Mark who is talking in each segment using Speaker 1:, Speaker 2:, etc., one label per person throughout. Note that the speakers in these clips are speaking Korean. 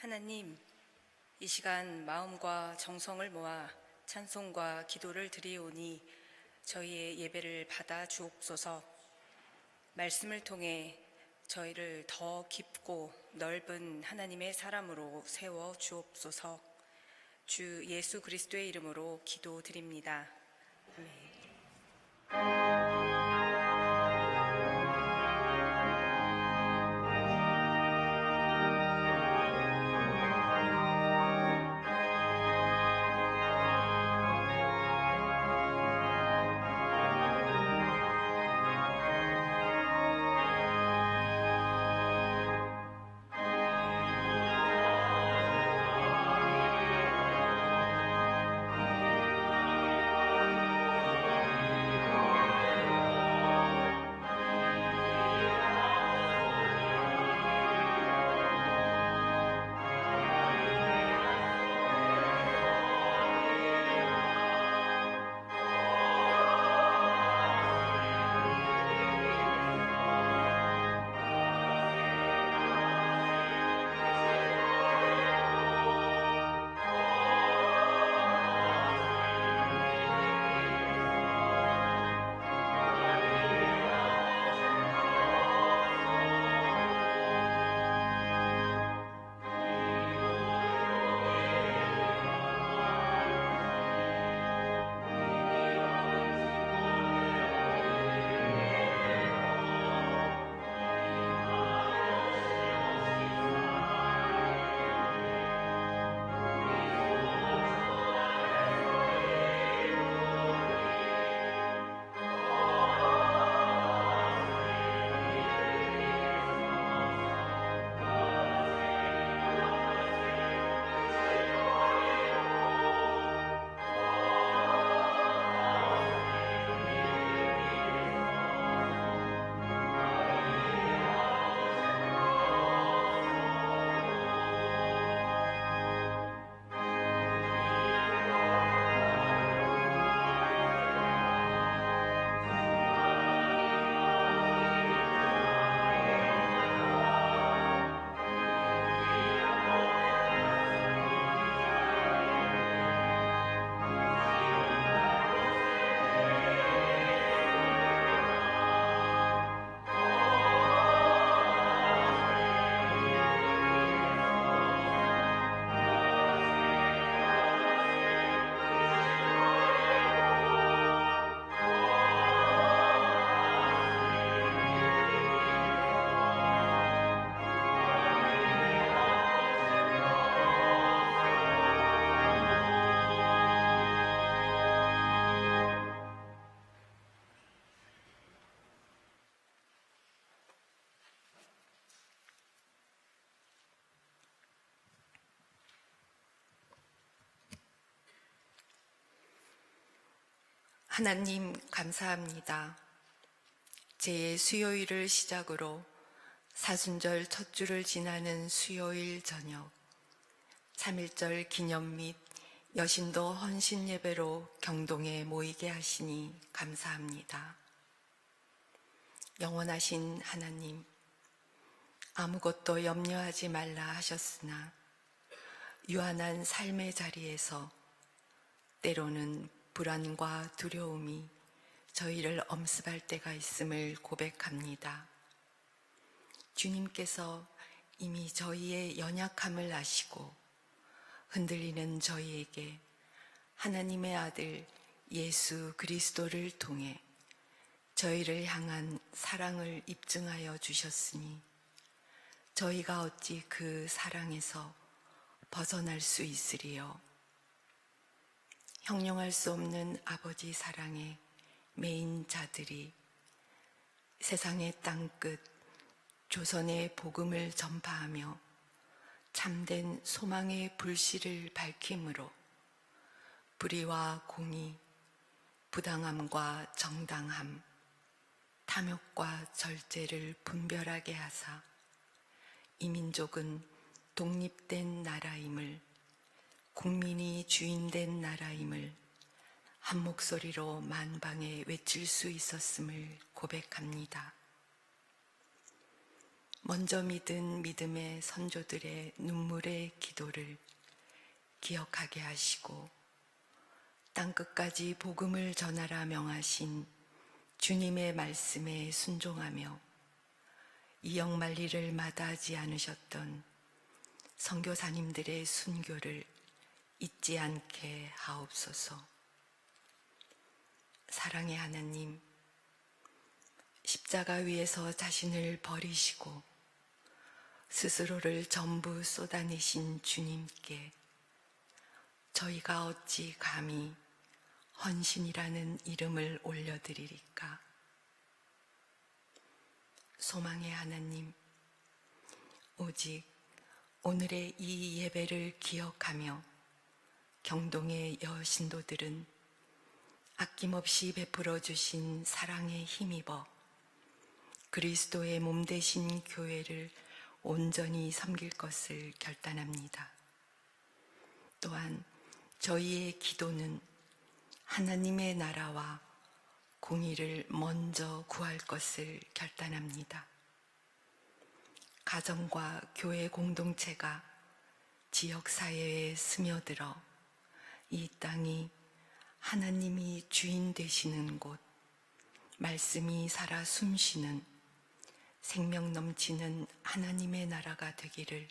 Speaker 1: 하나님, 이 시간 마음과 정성을 모아 찬송과 기도를 드리오니 저희의 예배를 받아 주옵소서. 말씀을 통해 저희를 더 깊고 넓은 하나님의 사람으로 세워 주옵소서. 주 예수 그리스도의 이름으로 기도드립니다. 아멘.
Speaker 2: 하나님 감사합니다. 제 수요일을 시작으로 사순절 첫 주를 지나는 수요일 저녁 3.1절 기념 및 여신도 헌신 예배로 경동에 모이게 하시니 감사합니다. 영원하신 하나님, 아무것도 염려하지 말라 하셨으나 유한한 삶의 자리에서 때로는 불안과 두려움이 저희를 엄습할 때가 있음을 고백합니다. 주님께서 이미 저희의 연약함을 아시고 흔들리는 저희에게 하나님의 아들 예수 그리스도를 통해 저희를 향한 사랑을 입증하여 주셨으니 저희가 어찌 그 사랑에서 벗어날 수 있으리요. 형용할 수 없는 아버지 사랑에 매인 자들이 세상의 땅끝 조선의 복음을 전파하며 참된 소망의 불씨를 밝힘으로 불의와 공의, 부당함과 정당함, 탐욕과 절제를 분별하게 하사 이 민족은 독립된 나라임을, 국민이 주인된 나라임을 한 목소리로 만방에 외칠 수 있었음을 고백합니다. 먼저 믿은 믿음의 선조들의 눈물의 기도를 기억하게 하시고 땅끝까지 복음을 전하라 명하신 주님의 말씀에 순종하며 이역만리를 마다하지 않으셨던 선교사님들의 순교를 잊지 않게 하옵소서. 사랑의 하나님, 십자가 위에서 자신을 버리시고 스스로를 전부 쏟아내신 주님께 저희가 어찌 감히 헌신이라는 이름을 올려드리리까? 소망의 하나님, 오직 오늘의 이 예배를 기억하며 경동의 여신도들은 아낌없이 베풀어 주신 사랑에 힘입어 그리스도의 몸 되신 교회를 온전히 섬길 것을 결단합니다. 또한 저희의 기도는 하나님의 나라와 공의를 먼저 구할 것을 결단합니다. 가정과 교회 공동체가 지역사회에 스며들어 이 땅이 하나님이 주인 되시는 곳, 말씀이 살아 숨쉬는 생명 넘치는 하나님의 나라가 되기를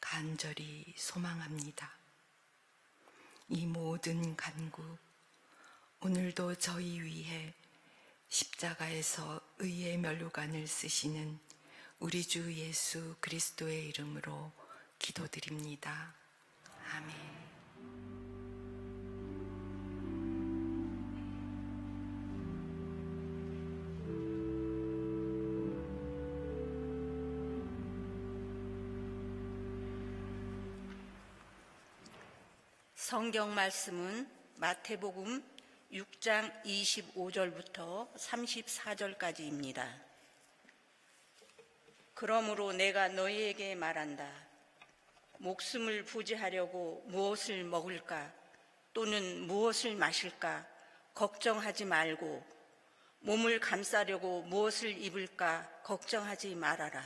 Speaker 2: 간절히 소망합니다. 이 모든 간구, 오늘도 저희 위해 십자가에서 의의 면류관을 쓰시는 우리 주 예수 그리스도의 이름으로 기도드립니다. 아멘.
Speaker 3: 성경 말씀은 마태복음 6장 25절부터 34절까지입니다. 그러므로 내가 너희에게 말한다. 목숨을 부지하려고 무엇을 먹을까 또는 무엇을 마실까 걱정하지 말고 몸을 감싸려고 무엇을 입을까 걱정하지 말아라.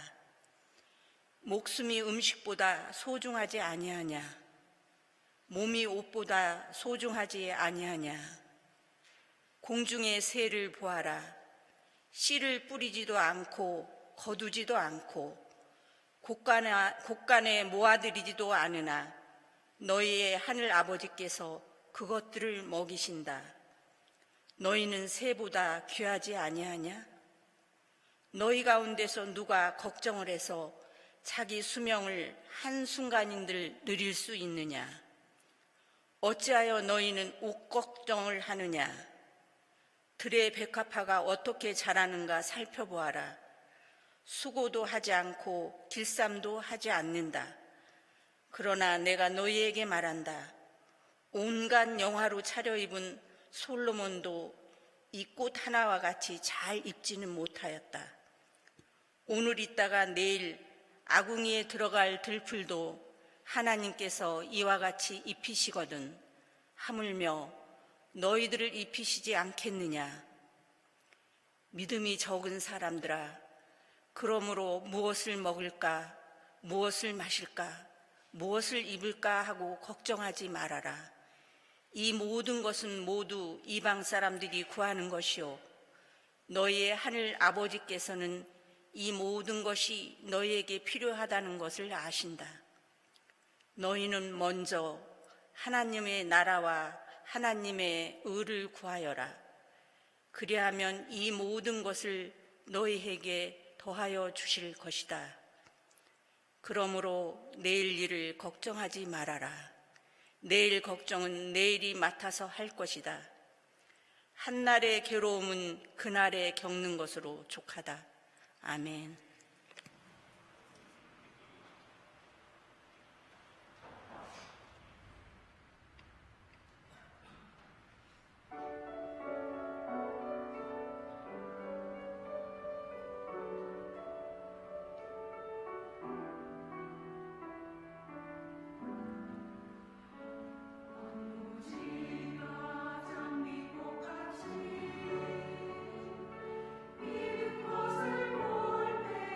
Speaker 3: 목숨이 음식보다 소중하지 아니하냐? 몸이 옷보다 소중하지 아니하냐? 공중의 새를 보아라. 씨를 뿌리지도 않고 거두지도 않고 곳간에 모아들이지도 않으나 너희의 하늘 아버지께서 그것들을 먹이신다. 너희는 새보다 귀하지 아니하냐? 너희 가운데서 누가 걱정을 해서 자기 수명을 한순간인들 누릴 수 있느냐? 어찌하여 너희는 옷 걱정을 하느냐? 들의 백합화가 어떻게 자라는가 살펴보아라. 수고도 하지 않고 길쌈도 하지 않는다. 그러나 내가 너희에게 말한다. 온갖 영화로 차려입은 솔로몬도 이 꽃 하나와 같이 잘 입지는 못하였다. 오늘 있다가 내일 아궁이에 들어갈 들풀도 하나님께서 이와 같이 입히시거든 하물며 너희들을 입히시지 않겠느냐? 믿음이 적은 사람들아, 그러므로 무엇을 먹을까, 무엇을 마실까, 무엇을 입을까 하고 걱정하지 말아라. 이 모든 것은 모두 이방 사람들이 구하는 것이요 너희의 하늘 아버지께서는 이 모든 것이 너희에게 필요하다는 것을 아신다. 너희는 먼저 하나님의 나라와 하나님의 의를 구하여라. 그리하면 이 모든 것을 너희에게 더하여 주실 것이다. 그러므로 내일 일을 걱정하지 말아라. 내일 걱정은 내일이 맡아서 할 것이다. 한날의 괴로움은 그날에 겪는 것으로 족하다. 아멘.
Speaker 4: 것을 볼 때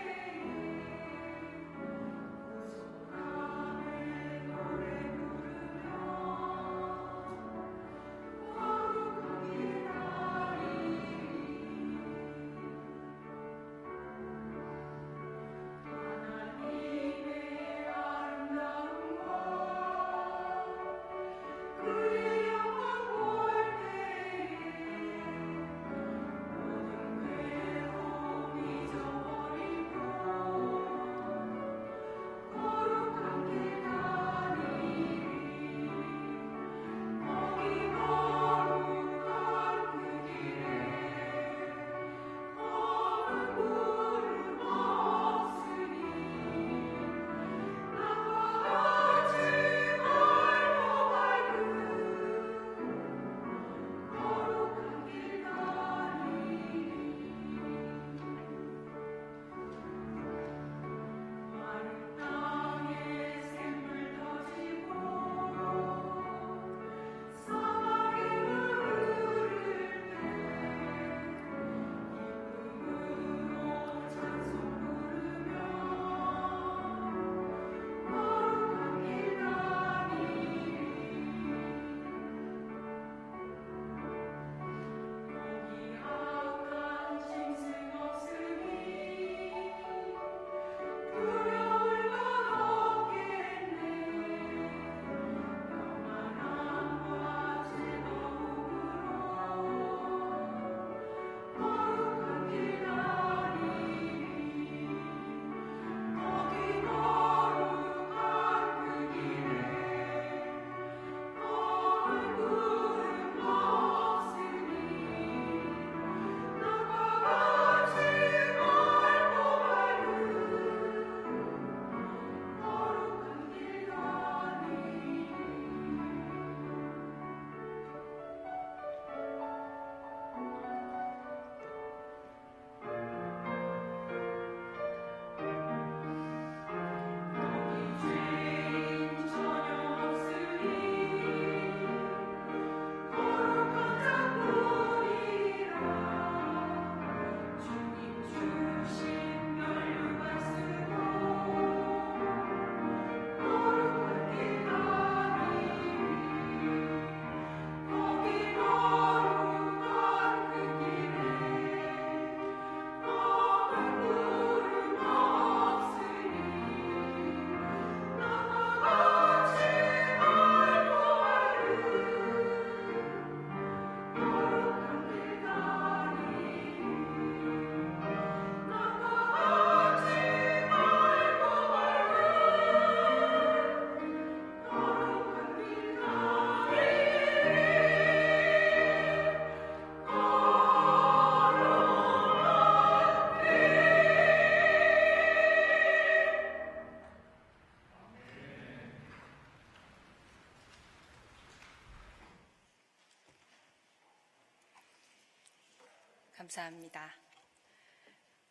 Speaker 1: 감사합니다.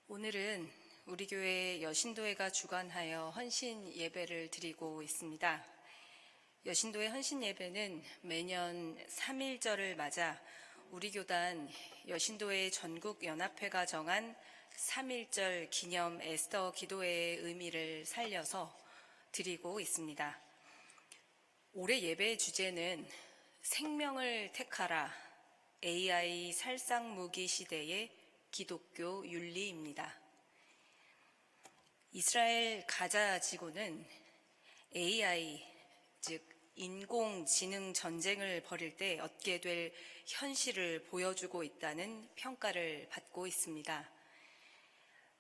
Speaker 1: 오늘은 우리 교회 여신도회가 주관하여 헌신 예배를 드리고 있습니다. 여신도회 헌신 예배는 매년 3.1절을 맞아 우리 교단 여신도회 전국연합회가 정한 3.1절 기념 에스더 기도회의 의미를 살려서 드리고 있습니다. 올해 예배의 주제는 생명을 택하라, AI 살상무기 시대의 기독교 윤리입니다. 이스라엘 가자 지구는 AI, 즉 인공지능 전쟁을 벌일 때 얻게 될 현실을 보여주고 있다는 평가를 받고 있습니다.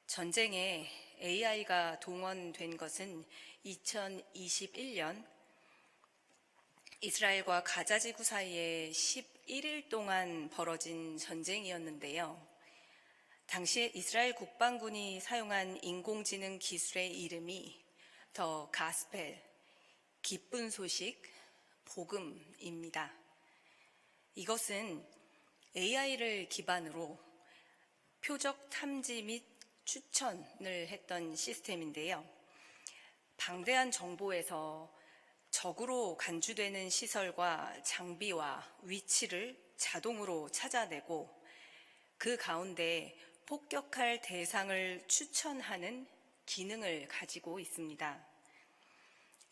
Speaker 1: 전쟁에 AI가 동원된 것은 2021년 이스라엘과 가자 지구 사이에 11일 동안 벌어진 전쟁이었는데요. 당시에 이스라엘 국방군이 사용한 인공지능 기술의 이름이 더 가스펠, 기쁜 소식, 복음입니다. 이것은 AI를 기반으로 표적 탐지 및 추천을 했던 시스템인데요. 방대한 정보에서 적으로 간주되는 시설과 장비와 위치를 자동으로 찾아내고 그 가운데 폭격할 대상을 추천하는 기능을 가지고 있습니다.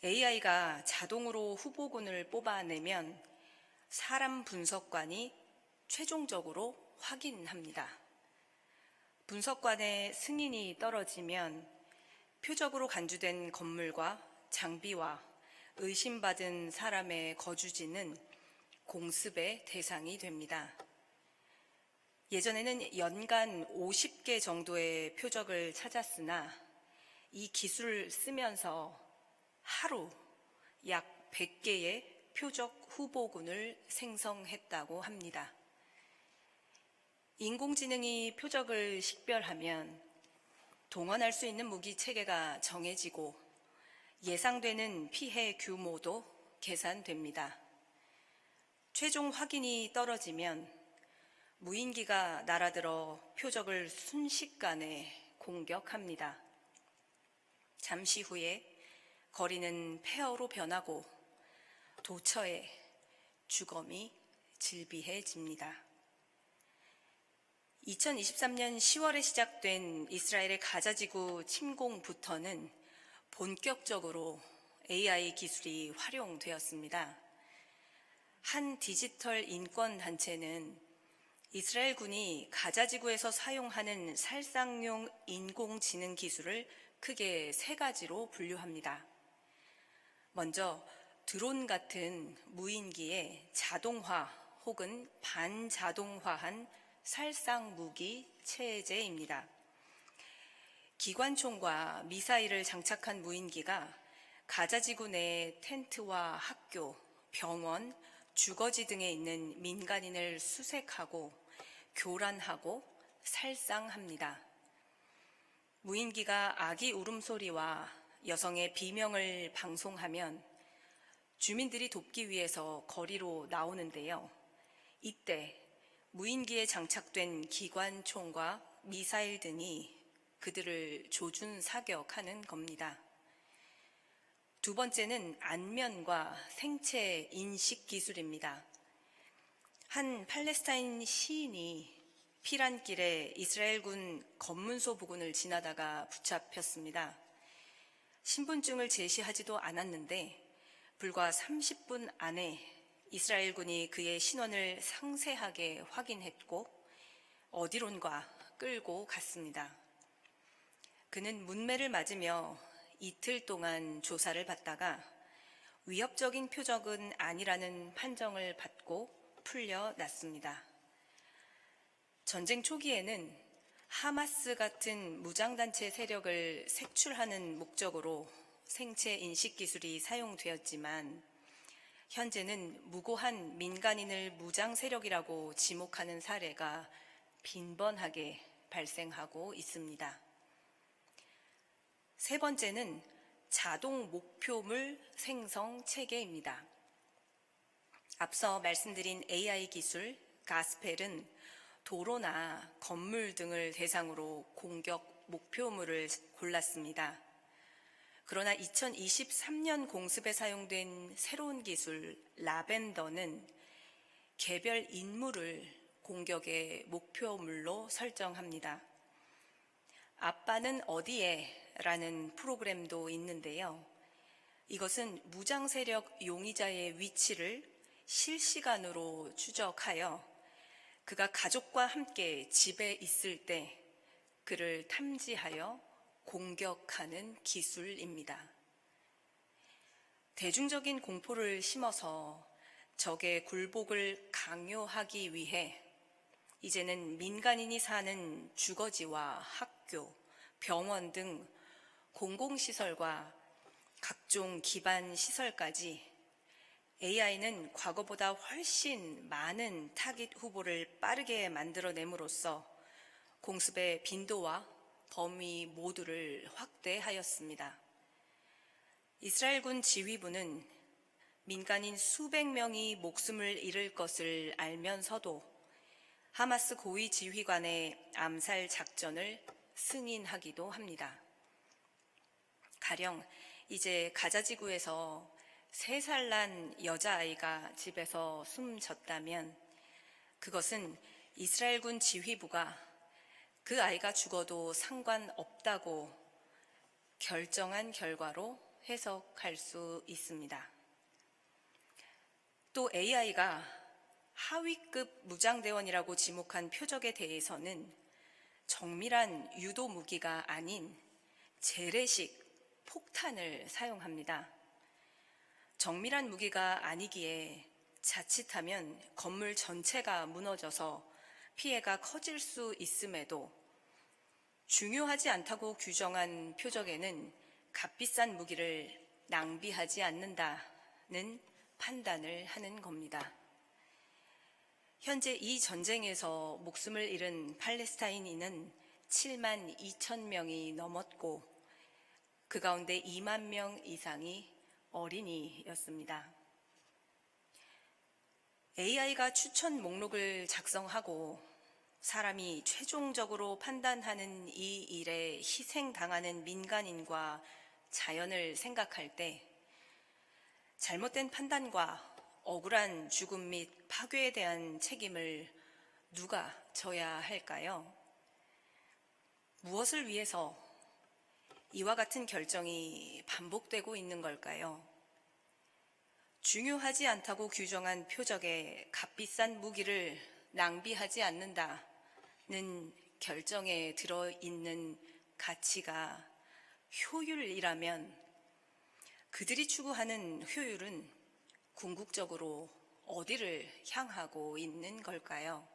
Speaker 1: AI가 자동으로 후보군을 뽑아내면 사람 분석관이 최종적으로 확인합니다. 분석관의 승인이 떨어지면 표적으로 간주된 건물과 장비와 의심받은 사람의 거주지는 공습의 대상이 됩니다. 예전에는 연간 50개 정도의 표적을 찾았으나 이 기술을 쓰면서 하루 약 100개의 표적 후보군을 생성했다고 합니다. 인공지능이 표적을 식별하면 동원할 수 있는 무기 체계가 정해지고 예상되는 피해 규모도 계산됩니다. 최종 확인이 떨어지면 무인기가 날아들어 표적을 순식간에 공격합니다. 잠시 후에 거리는 폐허로 변하고 도처에 주검이 질비해집니다. 2023년 10월에 시작된 이스라엘의 가자지구 침공부터는 본격적으로 AI 기술이 활용되었습니다. 한 디지털 인권단체는 이스라엘 군이 가자지구에서 사용하는 살상용 인공지능 기술을 크게 3가지로 분류합니다. 먼저 드론 같은 무인기의 자동화 혹은 반자동화한 살상 무기 체제입니다. 기관총과 미사일을 장착한 무인기가 가자지구 내 텐트와 학교, 병원, 주거지 등에 있는 민간인을 수색하고 교란하고 살상합니다. 무인기가 아기 울음소리와 여성의 비명을 방송하면 주민들이 돕기 위해서 거리로 나오는데요. 이때 무인기에 장착된 기관총과 미사일 등이 그들을 조준 사격하는 겁니다. 두 번째는 안면과 생체 인식 기술입니다. 한 팔레스타인 시인이 피란길에 이스라엘군 검문소 부근을 지나다가 붙잡혔습니다. 신분증을 제시하지도 않았는데 불과 30분 안에 이스라엘군이 그의 신원을 상세하게 확인했고 어디론가 끌고 갔습니다. 그는 문매를 맞으며 이틀 동안 조사를 받다가 위협적인 표적은 아니라는 판정을 받고 풀려났습니다. 전쟁 초기에는 하마스 같은 무장단체 세력을 색출하는 목적으로 생체 인식 기술이 사용되었지만 현재는 무고한 민간인을 무장 세력이라고 지목하는 사례가 빈번하게 발생하고 있습니다. 세 번째는 자동 목표물 생성 체계입니다. 앞서 말씀드린 AI 기술 가스펠은 도로나 건물 등을 대상으로 공격 목표물을 골랐습니다. 그러나 2023년 공습에 사용된 새로운 기술 라벤더는 개별 인물을 공격의 목표물로 설정합니다. 아빠는 어디에? 라는 프로그램도 있는데요. 이것은 무장 세력 용의자의 위치를 실시간으로 추적하여 그가 가족과 함께 집에 있을 때 그를 탐지하여 공격하는 기술입니다. 대중적인 공포를 심어서 적의 굴복을 강요하기 위해 이제는 민간인이 사는 주거지와 학교, 병원 등 공공시설과 각종 기반 시설까지 AI는 과거보다 훨씬 많은 타깃 후보를 빠르게 만들어냄으로써 공습의 빈도와 범위 모두를 확대하였습니다. 이스라엘군 지휘부는 민간인 수백 명이 목숨을 잃을 것을 알면서도 하마스 고위 지휘관의 암살 작전을 승인하기도 합니다. 가령 이제 가자지구에서 3살 난 여자아이가 집에서 숨졌다면 그것은 이스라엘군 지휘부가 그 아이가 죽어도 상관없다고 결정한 결과로 해석할 수 있습니다. 또 AI가 하위급 무장대원이라고 지목한 표적에 대해서는 정밀한 유도 무기가 아닌 재래식 폭탄을 사용합니다. 정밀한 무기가 아니기에 자칫하면 건물 전체가 무너져서 피해가 커질 수 있음에도 중요하지 않다고 규정한 표적에는 값비싼 무기를 낭비하지 않는다는 판단을 하는 겁니다. 현재 이 전쟁에서 목숨을 잃은 팔레스타인인은 7만 2천 명이 넘었고 그 가운데 2만 명 이상이 어린이였습니다. AI가 추천 목록을 작성하고 사람이 최종적으로 판단하는 이 일에 희생당하는 민간인과 자연을 생각할 때 잘못된 판단과 억울한 죽음 및 파괴에 대한 책임을 누가 져야 할까요? 무엇을 위해서 이와 같은 결정이 반복되고 있는 걸까요? 중요하지 않다고 규정한 표적에 값비싼 무기를 낭비하지 않는다는 결정에 들어있는 가치가 효율이라면 그들이 추구하는 효율은 궁극적으로 어디를 향하고 있는 걸까요?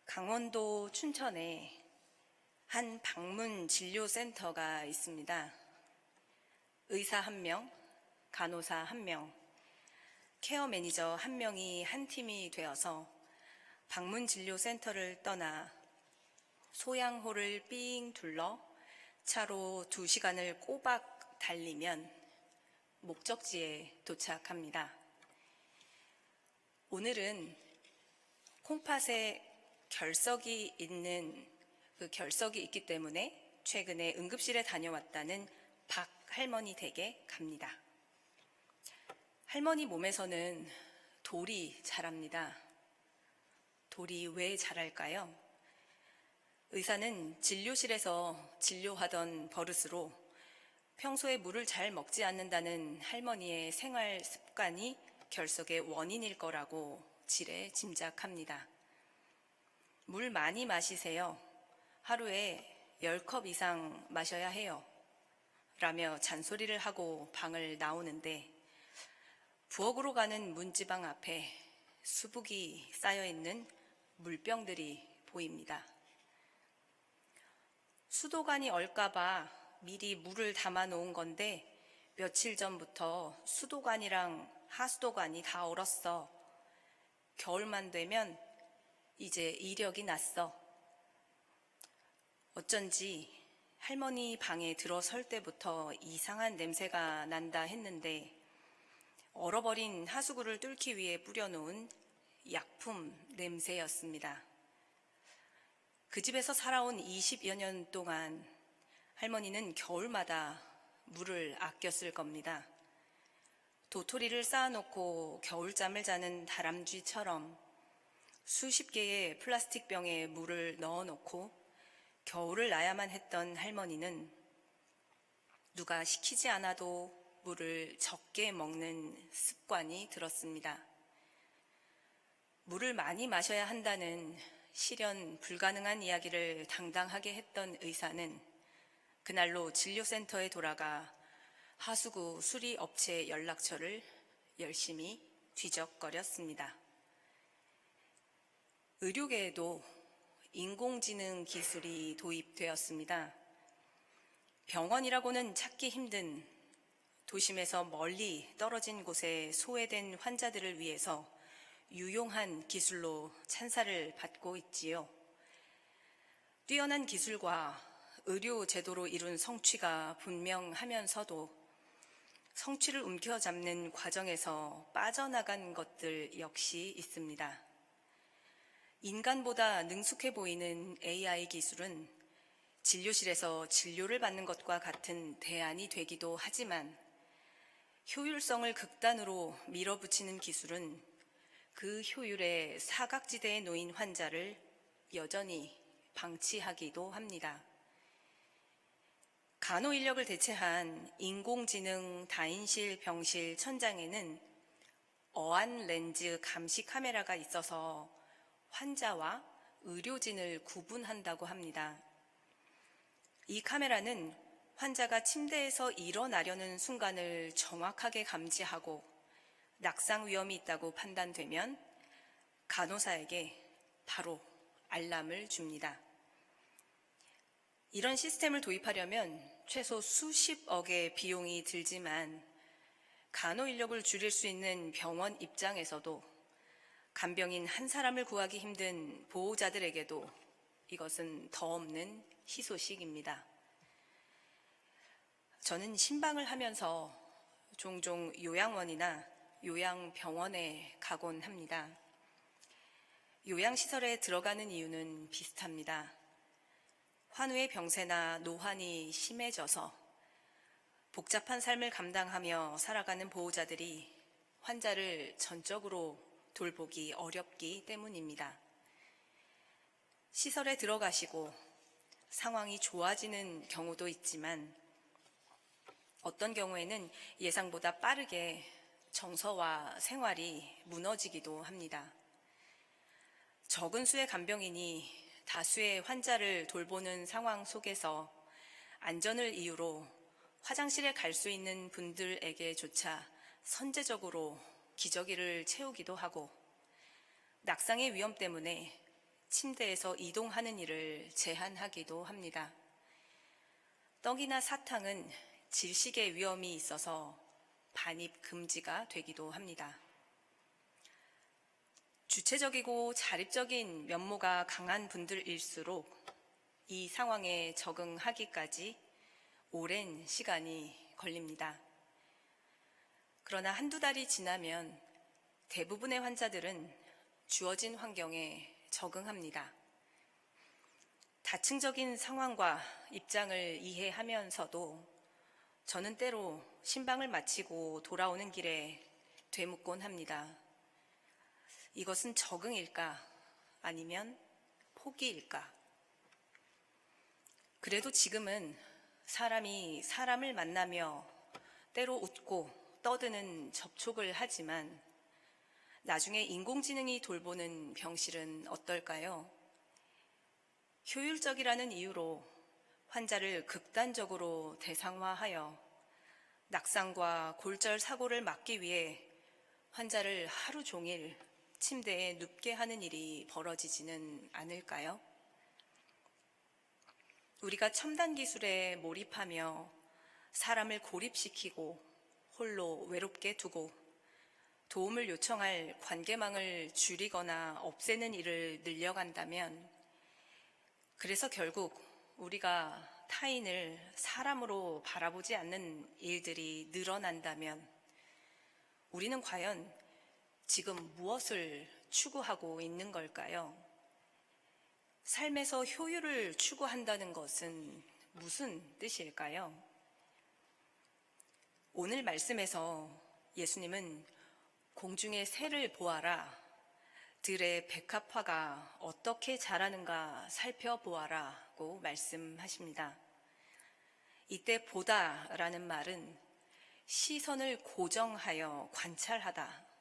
Speaker 1: 강원도 춘천에 한 방문 진료센터가 있습니다. 의사 1명, 간호사 1명, 케어 매니저 1명이 한 팀이 되어서 방문 진료센터를 떠나 소양호를 삥 둘러 차로 2시간을 꼬박 달리면 목적지에 도착합니다. 오늘은 콩팥에 결석이 있기 때문에 최근에 응급실에 다녀왔다는 박 할머니 댁에 갑니다. 할머니 몸에서는 돌이 자랍니다. 돌이 왜 자랄까요? 의사는 진료실에서 진료하던 버릇으로 평소에 물을 잘 먹지 않는다는 할머니의 생활 습관이 결석의 원인일 거라고 지레 짐작합니다. 물 많이 마시세요. 하루에 10컵 이상 마셔야 해요. 라며 잔소리를 하고 방을 나오는데 부엌으로 가는 문지방 앞에 수북이 쌓여있는 물병들이 보입니다. 수도관이 얼까봐 미리 물을 담아 놓은 건데 며칠 전부터 수도관이랑 하수도관이 다 얼었어. 겨울만 되면 이제 이력이 났어. 어쩐지 할머니 방에 들어설 때부터 이상한 냄새가 난다 했는데 얼어버린 하수구를 뚫기 위해 뿌려놓은 약품 냄새였습니다. 그 집에서 살아온 20여 년 동안 할머니는 겨울마다 물을 아껴 쓸 겁니다. 도토리를 쌓아놓고 겨울잠을 자는 다람쥐처럼 수십 개의 플라스틱 병에 물을 넣어놓고 겨울을 나야만 했던 할머니는 누가 시키지 않아도 물을 적게 먹는 습관이 들었습니다. 물을 많이 마셔야 한다는 실현 불가능한 이야기를 당당하게 했던 의사는 그날로 진료센터에 돌아가 하수구 수리업체 연락처를 열심히 뒤적거렸습니다. 의료계에도 인공지능 기술이 도입되었습니다. 병원이라고는 찾기 힘든 도심에서 멀리 떨어진 곳에 소외된 환자들을 위해서 유용한 기술로 찬사를 받고 있지요. 뛰어난 기술과 의료 제도로 이룬 성취가 분명하면서도 성취를 움켜잡는 과정에서 빠져나간 것들 역시 있습니다. 인간보다 능숙해 보이는 AI 기술은 진료실에서 진료를 받는 것과 같은 대안이 되기도 하지만 효율성을 극단으로 밀어붙이는 기술은 그 효율의 사각지대에 놓인 환자를 여전히 방치하기도 합니다. 간호 인력을 대체한 인공지능 다인실 병실 천장에는 어안 렌즈 감시 카메라가 있어서 환자와 의료진을 구분한다고 합니다. 이 카메라는 환자가 침대에서 일어나려는 순간을 정확하게 감지하고 낙상 위험이 있다고 판단되면 간호사에게 바로 알람을 줍니다. 이런 시스템을 도입하려면 최소 수십억의 비용이 들지만 간호 인력을 줄일 수 있는 병원 입장에서도 간병인 한 사람을 구하기 힘든 보호자들에게도 이것은 더 없는 희소식입니다. 저는 신방을 하면서 종종 요양원이나 요양병원에 가곤 합니다. 요양시설에 들어가는 이유는 비슷합니다. 환우의 병세나 노환이 심해져서 복잡한 삶을 감당하며 살아가는 보호자들이 환자를 전적으로 돌보기 어렵기 때문입니다. 시설에 들어가시고 상황이 좋아지는 경우도 있지만 어떤 경우에는 예상보다 빠르게 정서와 생활이 무너지기도 합니다. 적은 수의 간병인이 다수의 환자를 돌보는 상황 속에서 안전을 이유로 화장실에 갈 수 있는 분들에게조차 선제적으로 기저귀를 채우기도 하고 낙상의 위험 때문에 침대에서 이동하는 일을 제한하기도 합니다. 떡이나 사탕은 질식의 위험이 있어서 반입 금지가 되기도 합니다. 주체적이고 자립적인 면모가 강한 분들일수록 이 상황에 적응하기까지 오랜 시간이 걸립니다. 그러나 한두 달이 지나면 대부분의 환자들은 주어진 환경에 적응합니다. 다층적인 상황과 입장을 이해하면서도 저는 때로 신방을 마치고 돌아오는 길에 되묻곤 합니다. 이것은 적응일까? 아니면 포기일까? 그래도 지금은 사람이 사람을 만나며 때로 웃고 떠드는 접촉을 하지만 나중에 인공지능이 돌보는 병실은 어떨까요? 효율적이라는 이유로 환자를 극단적으로 대상화하여 낙상과 골절 사고를 막기 위해 환자를 하루 종일 침대에 눕게 하는 일이 벌어지지는 않을까요? 우리가 첨단 기술에 몰입하며 사람을 고립시키고 홀로 외롭게 두고 도움을 요청할 관계망을 줄이거나 없애는 일을 늘려간다면 그래서 결국 우리가 타인을 사람으로 바라보지 않는 일들이 늘어난다면 우리는 과연 지금 무엇을 추구하고 있는 걸까요? 삶에서 효율을 추구한다는 것은 무슨 뜻일까요? 오늘 말씀에서 예수님은 공중의 새를 보아라, 들의 백합화가 어떻게 자라는가 살펴보아라고 말씀하십니다. 이때 보다라는 말은 시선을 고정하여 관찰하다,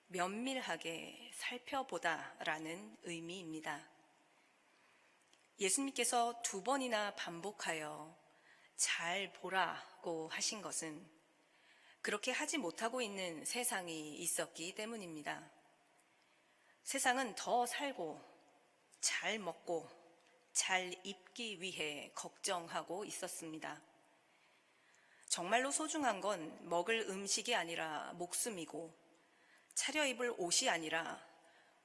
Speaker 1: 면밀하게 살펴보다라는 의미입니다. 예수님께서 2번이나 반복하여 잘 보라고 하신 것은 그렇게 하지 못하고 있는 세상이 있었기 때문입니다. 세상은 더 살고 잘 먹고 잘 입기 위해 걱정하고 있었습니다. 정말로 소중한 건 먹을 음식이 아니라 목숨이고 차려입을 옷이 아니라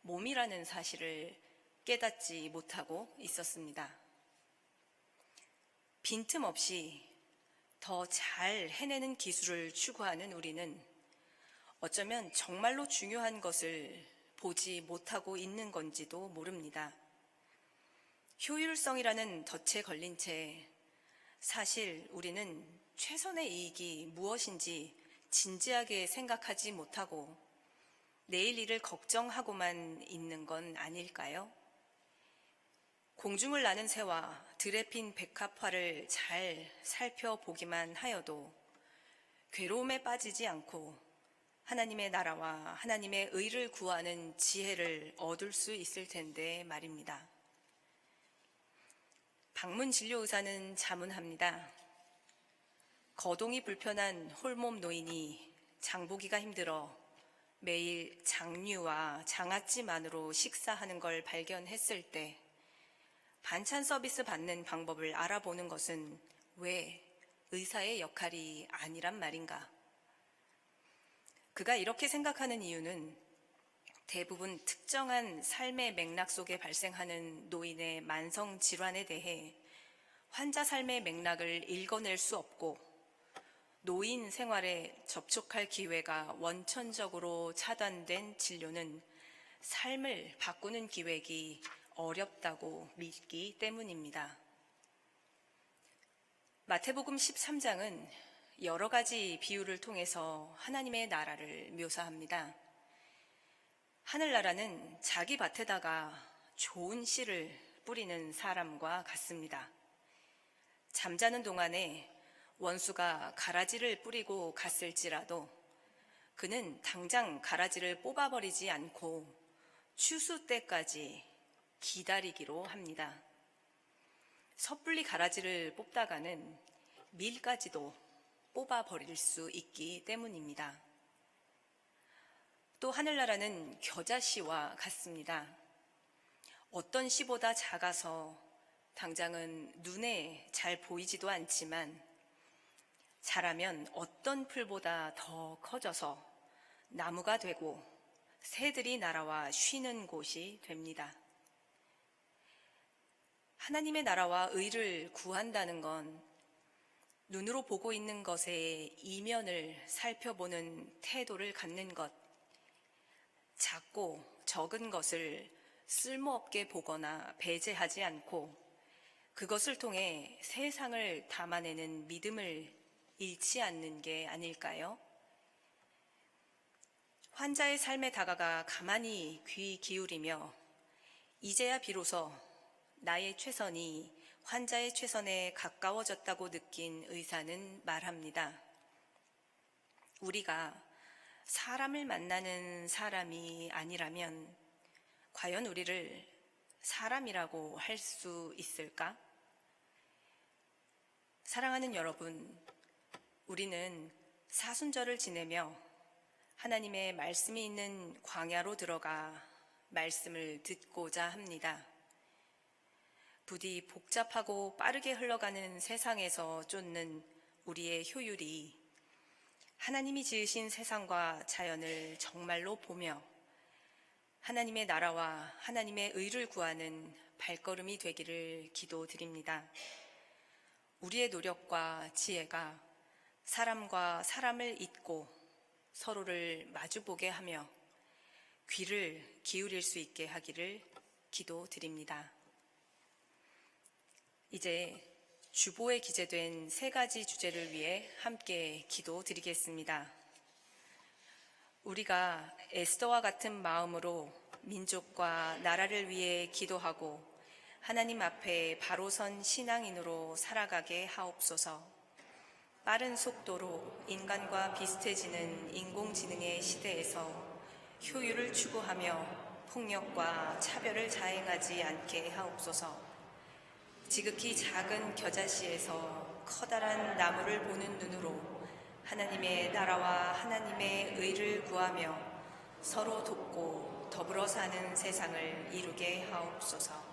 Speaker 1: 몸이라는 사실을 깨닫지 못하고 있었습니다. 빈틈없이 더 잘 해내는 기술을 추구하는 우리는 어쩌면 정말로 중요한 것을 보지 못하고 있는 건지도 모릅니다. 효율성이라는 덫에 걸린 채 사실 우리는 최선의 이익이 무엇인지 진지하게 생각하지 못하고 내일 일을 걱정하고만 있는 건 아닐까요? 공중을 나는 새와 들에 핀 백합화를 잘 살펴보기만 하여도 괴로움에 빠지지 않고 하나님의 나라와 하나님의 의를 구하는 지혜를 얻을 수 있을 텐데 말입니다. 방문 진료 의사는 자문합니다. 거동이 불편한 홀몸 노인이 장보기가 힘들어 매일 장류와 장아찌만으로 식사하는 걸 발견했을 때 반찬 서비스 받는 방법을 알아보는 것은 왜 의사의 역할이 아니란 말인가? 그가 이렇게 생각하는 이유는 대부분 특정한 삶의 맥락 속에 발생하는 노인의 만성 질환에 대해 환자 삶의 맥락을 읽어낼 수 없고 노인 생활에 접촉할 기회가 원천적으로 차단된 진료는 삶을 바꾸는 기획이 어렵다고 믿기 때문입니다. 마태복음 13장은 여러 가지 비유를 통해서 하나님의 나라를 묘사합니다. 하늘나라는 자기 밭에다가 좋은 씨를 뿌리는 사람과 같습니다. 잠자는 동안에 원수가 가라지를 뿌리고 갔을지라도 그는 당장 가라지를 뽑아버리지 않고 추수 때까지 기다리기로 합니다. 섣불리 가라지를 뽑다가는 밀까지도 뽑아버릴 수 있기 때문입니다. 또 하늘나라는 겨자씨와 같습니다. 어떤 씨보다 작아서 당장은 눈에 잘 보이지도 않지만 자라면 어떤 풀보다 더 커져서 나무가 되고 새들이 날아와 쉬는 곳이 됩니다. 하나님의 나라와 의를 구한다는 건 눈으로 보고 있는 것의 이면을 살펴보는 태도를 갖는 것, 작고 적은 것을 쓸모없게 보거나 배제하지 않고 그것을 통해 세상을 담아내는 믿음을 잃지 않는 게 아닐까요? 환자의 삶에 다가가 가만히 귀 기울이며 이제야 비로소 나의 최선이 환자의 최선에 가까워졌다고 느낀 의사는 말합니다. 우리가 사람을 만나는 사람이 아니라면 과연 우리를 사람이라고 할 수 있을까? 사랑하는 여러분, 우리는 사순절을 지내며 하나님의 말씀이 있는 광야로 들어가 말씀을 듣고자 합니다. 부디 복잡하고 빠르게 흘러가는 세상에서 쫓는 우리의 효율이 하나님이 지으신 세상과 자연을 정말로 보며 하나님의 나라와 하나님의 의를 구하는 발걸음이 되기를 기도드립니다. 우리의 노력과 지혜가 사람과 사람을 잇고 서로를 마주보게 하며 귀를 기울일 수 있게 하기를 기도드립니다. 이제 주보에 기재된 3가지 주제를 위해 함께 기도드리겠습니다. 우리가 에스더와 같은 마음으로 민족과 나라를 위해 기도하고 하나님 앞에 바로 선 신앙인으로 살아가게 하옵소서. 빠른 속도로 인간과 비슷해지는 인공지능의 시대에서 효율을 추구하며 폭력과 차별을 자행하지 않게 하옵소서. 지극히 작은 겨자씨에서 커다란 나무를 보는 눈으로 하나님의 나라와 하나님의 의를 구하며 서로 돕고 더불어 사는 세상을 이루게 하옵소서.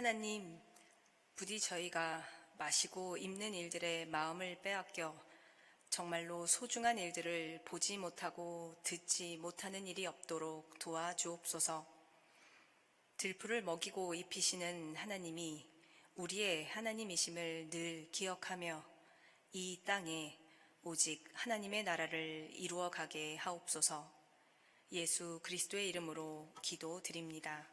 Speaker 1: 하나님, 부디 저희가 마시고 입는 일들에 마음을 빼앗겨 정말로 소중한 일들을 보지 못하고 듣지 못하는 일이 없도록 도와주옵소서. 들풀을 먹이고 입히시는 하나님이 우리의 하나님이심을 늘 기억하며 이 땅에 오직 하나님의 나라를 이루어 가게 하옵소서. 예수 그리스도의 이름으로 기도드립니다.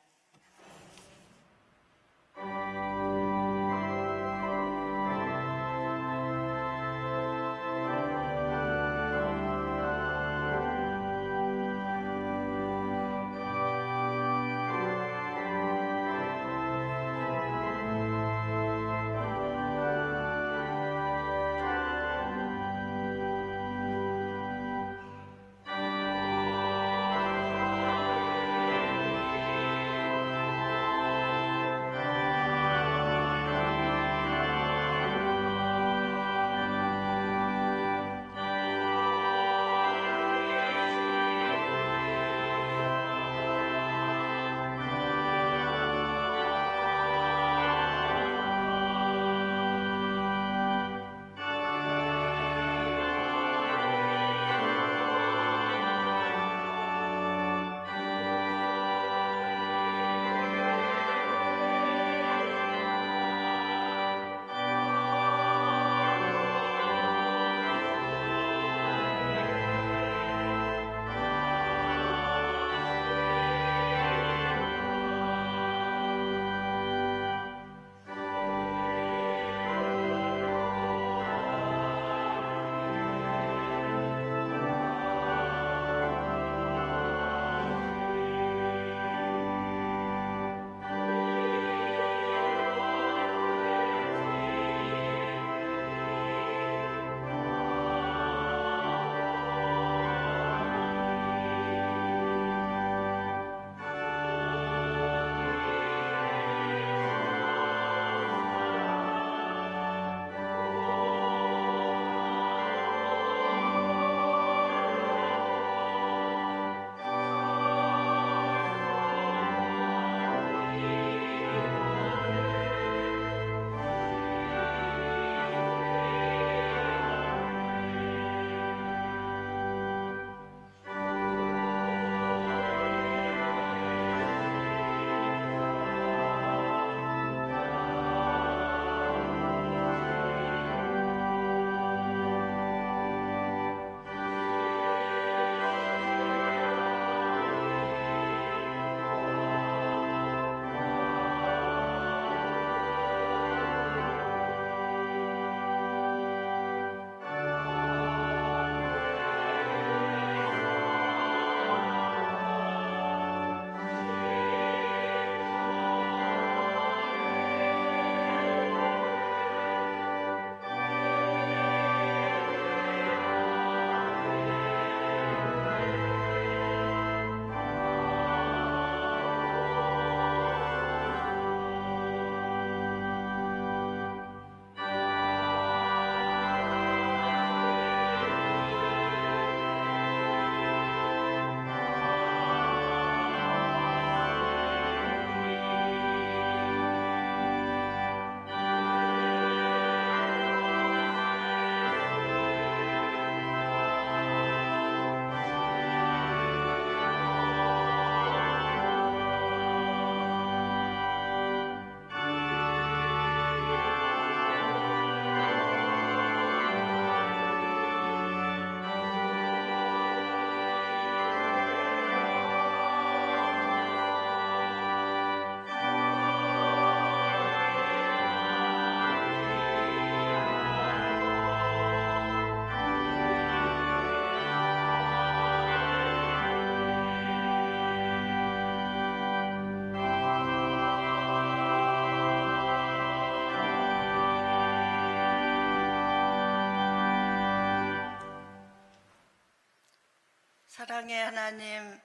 Speaker 4: 사랑의 하나님,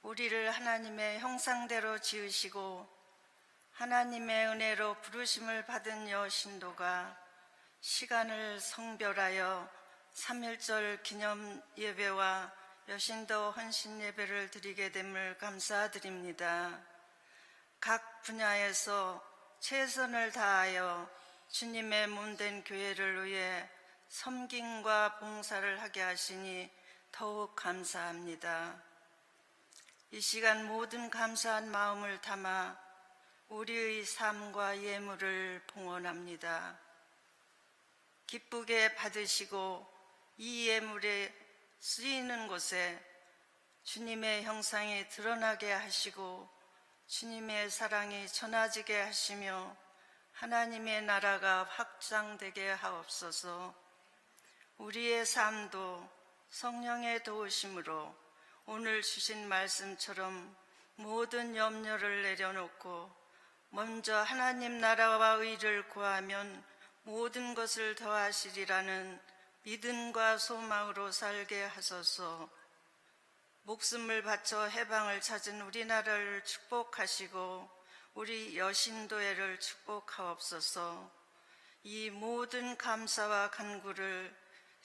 Speaker 4: 우리를 하나님의 형상대로 지으시고 하나님의 은혜로 부르심을 받은 여신도가 시간을 성별하여 3.1절 기념 예배와 여신도 헌신 예배를 드리게 됨을 감사드립니다. 각 분야에서 최선을 다하여 주님의 몸된 교회를 위해 섬김과 봉사를 하게 하시니 더욱 감사합니다. 이 시간 모든 감사한 마음을 담아 우리의 삶과 예물을 봉헌합니다. 기쁘게 받으시고 이 예물에 쓰이는 곳에 주님의 형상이 드러나게 하시고 주님의 사랑이 전해지게 하시며 하나님의 나라가 확장되게 하옵소서. 우리의 삶도 성령의 도우심으로 오늘 주신 말씀처럼 모든 염려를 내려놓고 먼저 하나님 나라와 의를 구하면 모든 것을 더하시리라는 믿음과 소망으로 살게 하소서. 목숨을 바쳐 해방을 찾은 우리나라를 축복하시고 우리 여신도회를 축복하옵소서. 이 모든 감사와 간구를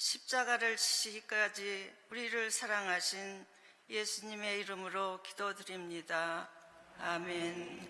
Speaker 4: 십자가를 지시기까지 우리를 사랑하신 예수님의 이름으로 기도드립니다. 아멘.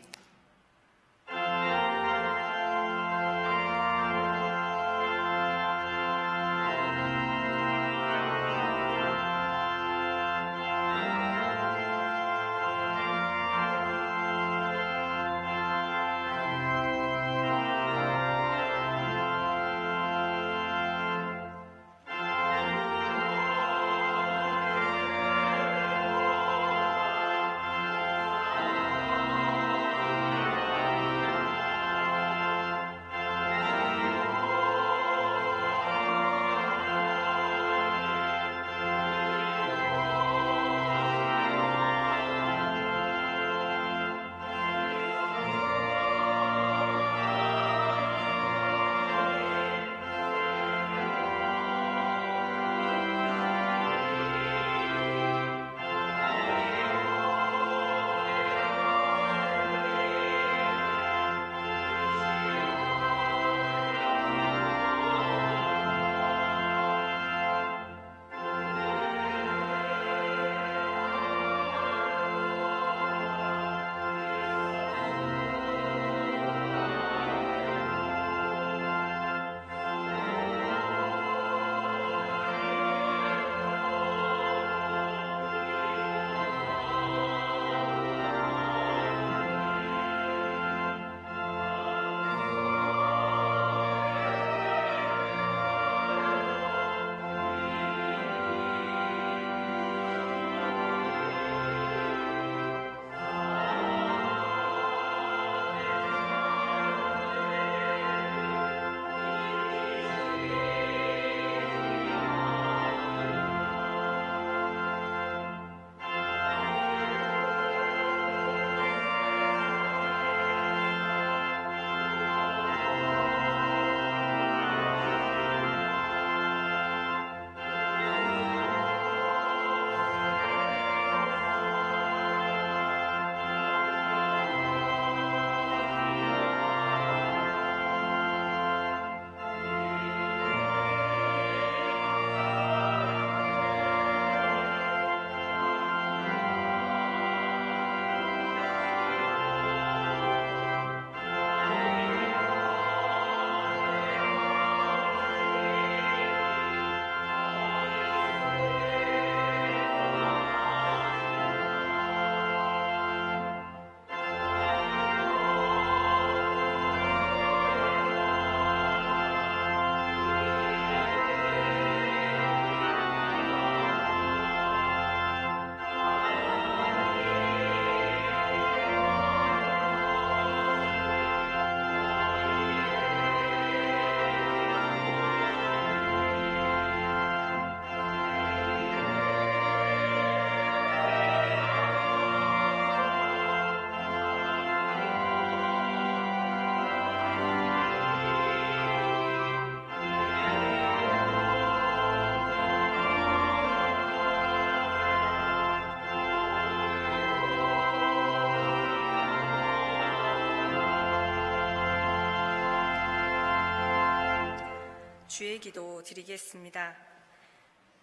Speaker 1: 주의 기도 드리겠습니다.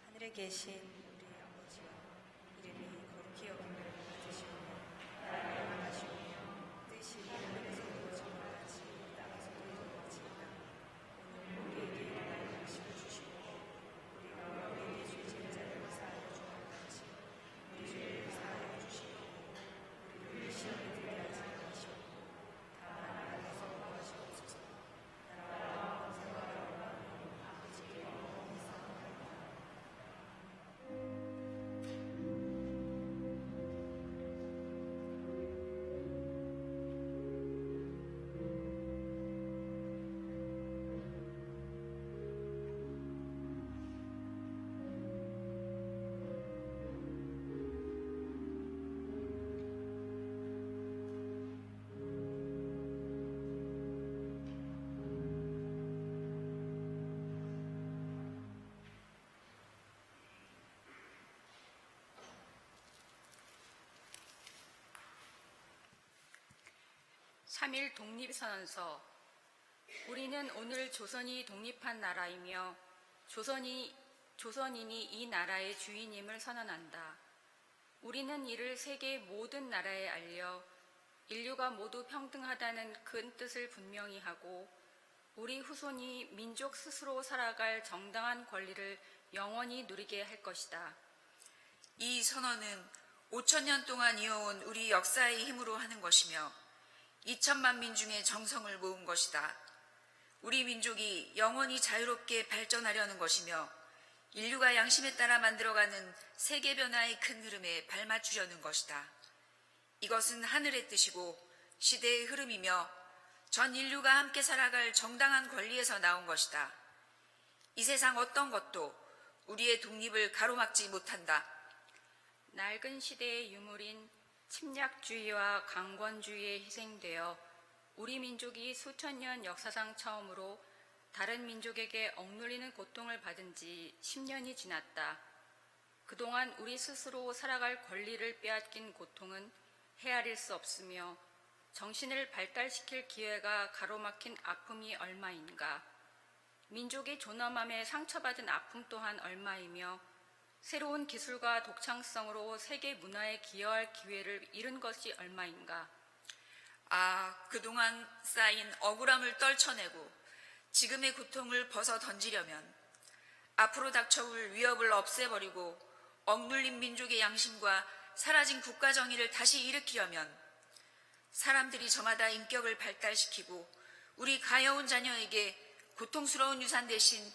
Speaker 1: 하늘에 계신 우리 아버지여, 이름이 거룩히 여김을 받으시오며 나라가 임하시오며 뜻이 하늘에서 이루어진 것 같이 땅에서도 이루어지이다. 오늘 우리에게 일어날 음식을 주시고 우리가 우리에게 죄 지은 자를 사하여 준 것 같이 우리 죄를 사하여 주시고 우리를 시험에 들게 하지 마시고 다만 악에서 구하시옵소서. 나라와 영광과 영광은 아버지께 영원히
Speaker 5: (3.1) 독립선언서. 우리는 오늘 조선이 독립한 나라이며 조선인이 이 나라의 주인임을 선언한다. 우리는 이를 세계 모든 나라에 알려 인류가 모두 평등하다는 큰 뜻을 분명히 하고 우리 후손이 민족 스스로 살아갈 정당한 권리를 영원히 누리게 할 것이다.
Speaker 6: 이 선언은 5,000년 동안 이어온 우리 역사의 힘으로 하는 것이며 2천만 민중의 정성을 모은 것이다. 우리 민족이 영원히 자유롭게 발전하려는 것이며 인류가 양심에 따라 만들어가는 세계 변화의 큰 흐름에 발맞추려는 것이다. 이것은 하늘의 뜻이고 시대의 흐름이며 전 인류가 함께 살아갈 정당한 권리에서 나온 것이다. 이 세상 어떤 것도 우리의 독립을 가로막지 못한다.
Speaker 5: 낡은 시대의 유물인 침략주의와 강권주의에 희생되어 우리 민족이 수천 년 역사상 처음으로 다른 민족에게 억눌리는 고통을 받은 지 10년이 지났다. 그동안 우리 스스로 살아갈 권리를 빼앗긴 고통은 헤아릴 수 없으며 정신을 발달시킬 기회가 가로막힌 아픔이 얼마인가. 민족의 존엄함에 상처받은 아픔 또한 얼마이며 새로운 기술과 독창성으로 세계 문화에 기여할 기회를 잃은 것이 얼마인가.
Speaker 6: 그동안 쌓인 억울함을 떨쳐내고 지금의 고통을 벗어 던지려면 앞으로 닥쳐올 위협을 없애버리고 억눌린 민족의 양심과 사라진 국가 정의를 다시 일으키려면 사람들이 저마다 인격을 발달시키고 우리 가여운 자녀에게 고통스러운 유산 대신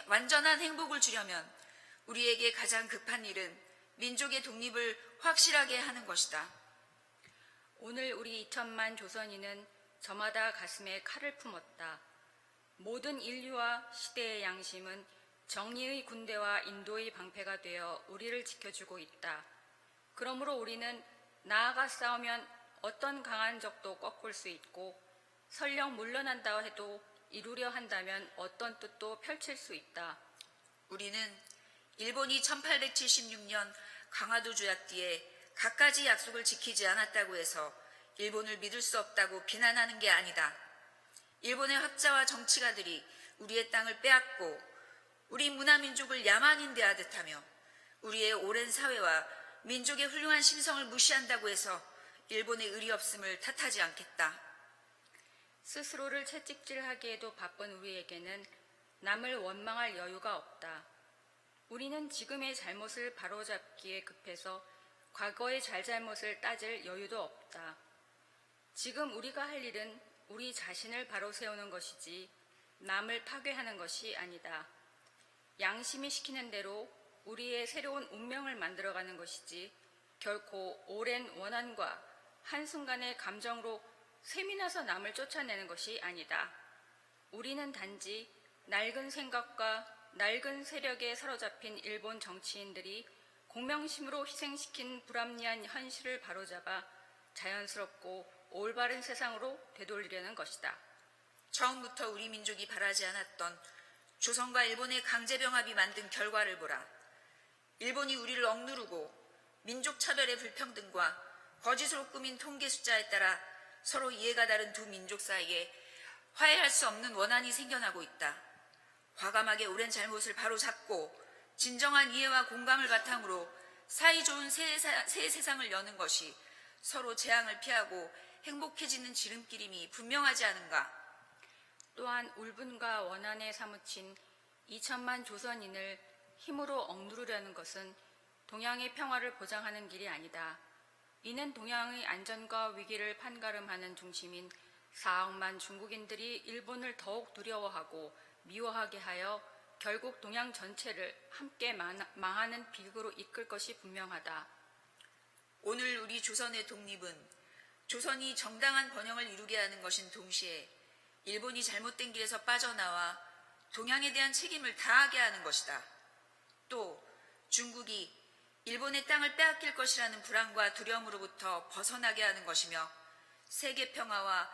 Speaker 6: 완전한 행복을 주려면 우리에게 가장 급한 일은 민족의 독립을 확실하게 하는 것이다.
Speaker 5: 오늘 우리 2천만 조선인은 저마다 가슴에 칼을 품었다. 모든 인류와 시대의 양심은 정의의 군대와 인도의 방패가 되어 우리를 지켜주고 있다. 그러므로 우리는 나아가 싸우면 어떤 강한 적도 꺾을 수 있고 설령 물러난다 해도 이루려 한다면 어떤 뜻도 펼칠 수 있다.
Speaker 6: 우리는 일본이 1876년 강화도 조약 뒤에 갖가지 약속을 지키지 않았다고 해서 일본을 믿을 수 없다고 비난하는 게 아니다. 일본의 학자와 정치가들이 우리의 땅을 빼앗고 우리 문화민족을 야만인 대하듯 하며 우리의 오랜 사회와 민족의 훌륭한 심성을 무시한다고 해서 일본의 의리 없음을 탓하지 않겠다.
Speaker 5: 스스로를 채찍질하기에도 바쁜 우리에게는 남을 원망할 여유가 없다. 우리는 지금의 잘못을 바로잡기에 급해서 과거의 잘잘못을 따질 여유도 없다. 지금 우리가 할 일은 우리 자신을 바로 세우는 것이지 남을 파괴하는 것이 아니다. 양심이 시키는 대로 우리의 새로운 운명을 만들어가는 것이지 결코 오랜 원한과 한순간의 감정으로 셈이 나서 남을 쫓아내는 것이 아니다. 우리는 단지 낡은 생각과 낡은 세력에 사로잡힌 일본 정치인들이 공명심으로 희생시킨 불합리한 현실을 바로잡아 자연스럽고 올바른 세상으로 되돌리려는 것이다.
Speaker 6: 처음부터 우리 민족이 바라지 않았던 조선과 일본의 강제병합이 만든 결과를 보라. 일본이 우리를 억누르고 민족 차별의 불평등과 거짓으로 꾸민 통계 숫자에 따라 서로 이해가 다른 두 민족 사이에 화해할 수 없는 원한이 생겨나고 있다. 과감하게 오랜 잘못을 바로잡고 진정한 이해와 공감을 바탕으로 사이좋은 새 세상을 여는 것이 서로 재앙을 피하고 행복해지는 지름길임이 분명하지 않은가.
Speaker 5: 또한 울분과 원한에 사무친 2천만 조선인을 힘으로 억누르려는 것은 동양의 평화를 보장하는 길이 아니다. 이는 동양의 안전과 위기를 판가름하는 중심인 4억만 중국인들이 일본을 더욱 두려워하고 미워하게 하여 결국 동양 전체를 함께 망하는 비극으로 이끌 것이 분명하다.
Speaker 6: 오늘 우리 조선의 독립은 조선이 정당한 번영을 이루게 하는 것인 동시에 일본이 잘못된 길에서 빠져나와 동양에 대한 책임을 다하게 하는 것이다. 또 중국이 일본의 땅을 빼앗길 것이라는 불안과 두려움으로부터 벗어나게 하는 것이며 세계 평화와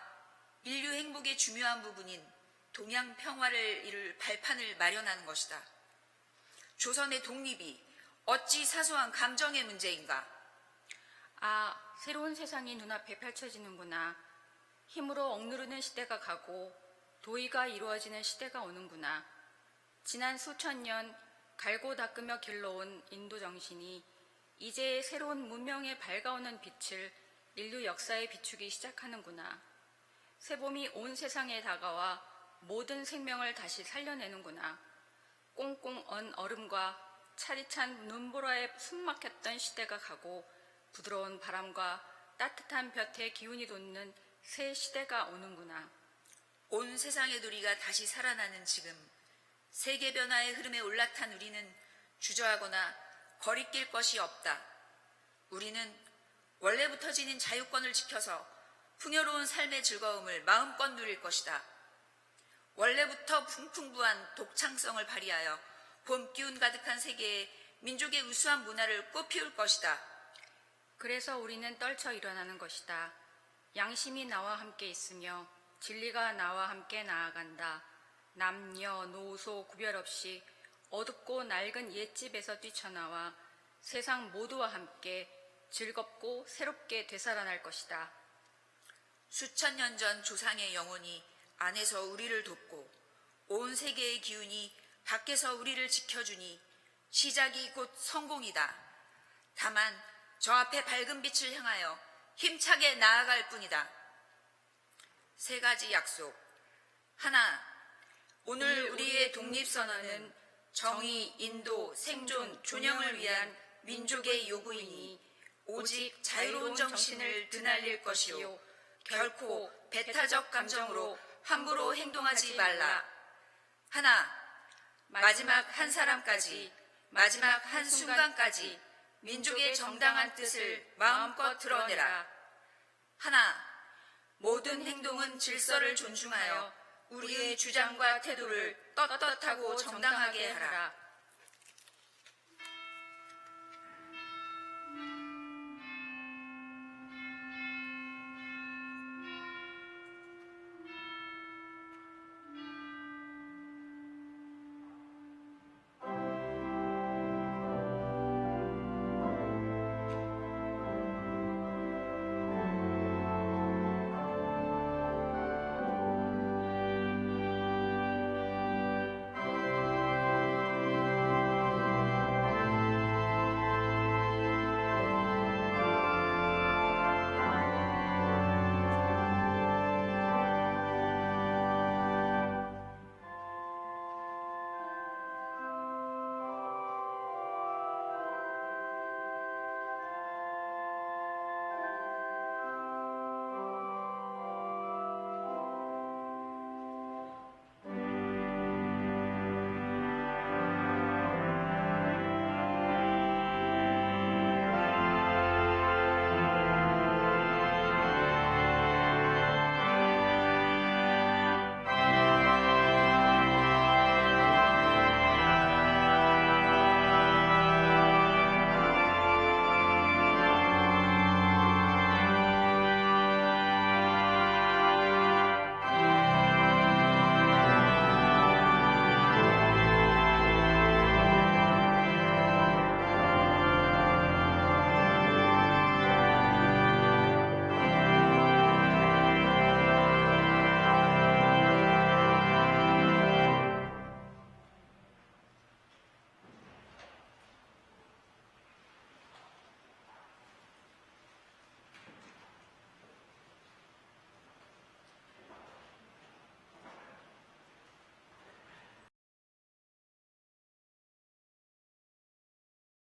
Speaker 6: 인류 행복의 중요한 부분인 동양 평화를 이룰 발판을 마련하는 것이다. 조선의 독립이 어찌 사소한 감정의 문제인가?
Speaker 5: 아, 새로운 세상이 눈앞에 펼쳐지는구나. 힘으로 억누르는 시대가 가고 도의가 이루어지는 시대가 오는구나. 지난 수천 년 갈고 닦으며 길러온 인도 정신이 이제 새로운 문명에 밝아오는 빛을 인류 역사에 비추기 시작하는구나. 새봄이 온 세상에 다가와 모든 생명을 다시 살려내는구나. 꽁꽁 언 얼음과 차디찬 눈보라에 숨막혔던 시대가 가고 부드러운 바람과 따뜻한 볕에 기운이 돋는 새 시대가 오는구나.
Speaker 6: 온 세상의 도리가 다시 살아나는 지금 세계 변화의 흐름에 올라탄 우리는 주저하거나 거리낄 것이 없다. 우리는 원래부터 지닌 자유권을 지켜서 풍요로운 삶의 즐거움을 마음껏 누릴 것이다. 원래부터 풍풍부한 독창성을 발휘하여 봄 기운 가득한 세계에 민족의 우수한 문화를 꽃피울 것이다.
Speaker 5: 그래서 우리는 떨쳐 일어나는 것이다. 양심이 나와 함께 있으며 진리가 나와 함께 나아간다. 남녀, 노소 구별 없이 어둡고 낡은 옛집에서 뛰쳐나와 세상 모두와 함께 즐겁고 새롭게 되살아날 것이다.
Speaker 6: 수천 년 전 조상의 영혼이 안에서 우리를 돕고 온 세계의 기운이 밖에서 우리를 지켜주니 시작이 곧 성공이다. 다만 저 앞에 밝은 빛을 향하여 힘차게 나아갈 뿐이다. 세 가지 약속. 하나, 오늘 우리의 독립선언은 정의, 인도, 생존, 존영을 위한 민족의 요구이니 오직 자유로운 정신을 드날릴 것이요 결코 배타적 감정으로 함부로 행동하지 말라. 하나, 마지막 한 사람까지, 마지막 한 순간까지 민족의 정당한 뜻을 마음껏 드러내라. 하나, 모든 행동은 질서를 존중하여 우리의 주장과 태도를 떳떳하고 정당하게 하라.